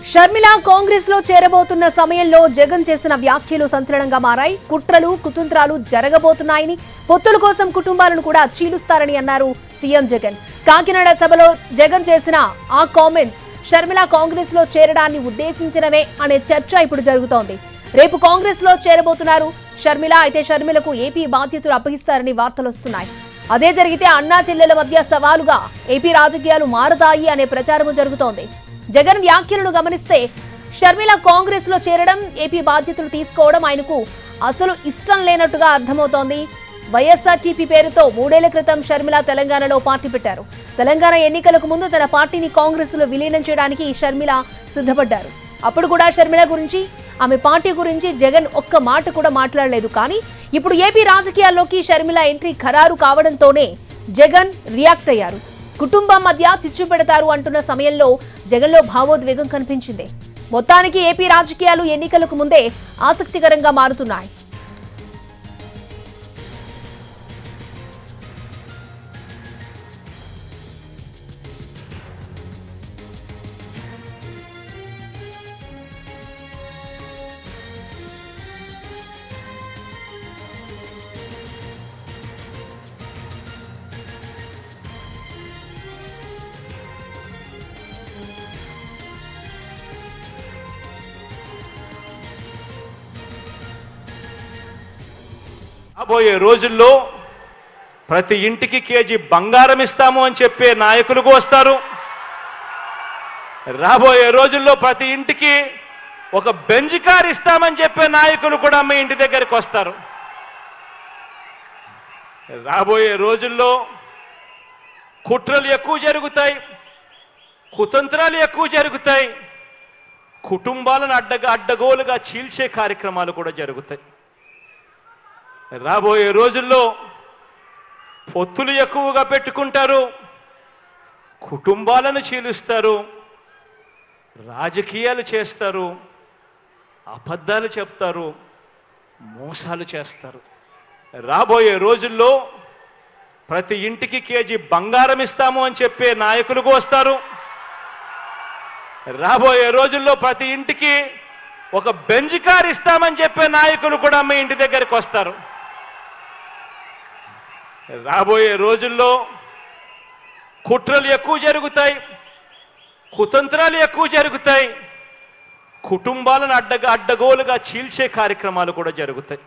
షర్మిల కాంగ్రెస్ లో చేరబోతున్న సమయంలో జగన్ చేసిన వ్యాఖ్యలు సంచలనంగా మారాయి. కుట్రలు కుతంత్రాలు జరగబోతున్నాయని, పొత్తుల కోసం కుటుంబాలను కూడా చీలుస్తారని అన్నారు సీఎం జగన్. కాకినాడ సభలో జగన్ చేసిన ఆ కామెంట్స్ షర్మిల కాంగ్రెస్ లో చేరడాన్ని ఉద్దేశించినవే అనే చర్చ ఇప్పుడు జరుగుతోంది. రేపు కాంగ్రెస్ లో చేరబోతున్నారు షర్మిల. అయితే షర్మిలకు ఏపీ బాధ్యతలు అప్పగిస్తారని వార్తలు వస్తున్నాయి. అదే జరిగితే అన్నా చెల్లెల మధ్య సవాలుగా ఏపీ రాజకీయాలు మారతాయి అనే ప్రచారం జరుగుతోంది. జగన్ వ్యాఖ్యలను గమనిస్తే షర్మిల కాంగ్రెస్ లో చేరడం, ఏపీ బాధ్యతలు తీసుకోవడం ఆయనకు అసలు ఇష్టం లేనట్టుగా అర్థమవుతోంది. వైఎస్ఆర్టీపీ పేరుతో 3 ఏళ్ల క్రితం షర్మిల తెలంగాణలో పార్టీ పెట్టారు. తెలంగాణ ఎన్నికలకు ముందు తన పార్టీని కాంగ్రెస్ లో విలీనం చేయడానికి షర్మిల సిద్ధపడ్డారు. అప్పుడు కూడా షర్మిల గురించి, ఆమె పార్టీ గురించి జగన్ ఒక్క మాట కూడా మాట్లాడలేదు. కానీ ఇప్పుడు ఏపీ రాజకీయాల్లోకి షర్మిల ఎంట్రీ ఖరారు కావడంతోనే జగన్ రియాక్ట్ అయ్యారు. కుటుంబం మధ్య చిచ్చు పెడతారు అంటున్న సమయంలో జగన్లో భావోద్వేగం కనిపించింది. మొత్తానికి ఏపీ రాజకీయాలు ఎన్నికలకు ముందే ఆసక్తికరంగా మారుతున్నాయి. రాబోయే రోజుల్లో ప్రతి ఇంటికి కేజీ బంగారం ఇస్తాము అని చెప్పే నాయకులు వస్తారు. రాబోయే రోజుల్లో ప్రతి ఇంటికి ఒక బెంజ్ కార్ ఇస్తామని చెప్పే నాయకులు కూడా మీ ఇంటి దగ్గరికి వస్తారు. రాబోయే రోజుల్లో కుట్రలు ఎక్కువ జరుగుతాయి, కుతంత్రాలు ఎక్కువ జరుగుతాయి, కుటుంబాలను అడ్డగోలుగా చీల్చే కార్యక్రమాలు కూడా జరుగుతాయి. రాబోయే రోజుల్లో పొత్తులు ఎక్కువగా పెట్టుకుంటారు, కుటుంబాలను చీలుస్తారు, రాజకీయాలు చేస్తారు, అబద్ధాలు చెప్తారు, మోసాలు చేస్తారు. రాబోయే రోజుల్లో ప్రతి ఇంటికి కేజీ బంగారం ఇస్తాము అని చెప్పే నాయకులు వస్తారు. రాబోయే రోజుల్లో ప్రతి ఇంటికి ఒక బెంజ్ కార్ ఇస్తామని చెప్పే నాయకులు కూడా మీ ఇంటి దగ్గరికి వస్తారు. రాబోయే రోజుల్లో కుట్రలు ఎక్కువ జరుగుతాయి, కుతంత్రాలు ఎక్కువ జరుగుతాయి, కుటుంబాలను అడ్డగోలుగా చీల్చే కార్యక్రమాలు కూడా జరుగుతాయి.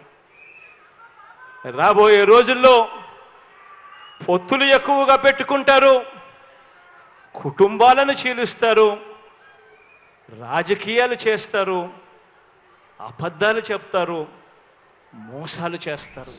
రాబోయే రోజుల్లో పొత్తులు ఎక్కువగా పెట్టుకుంటారు, కుటుంబాలను చీలుస్తారు, రాజకీయాలు చేస్తారు, అబద్ధాలు చెప్తారు, మోసాలు చేస్తారు.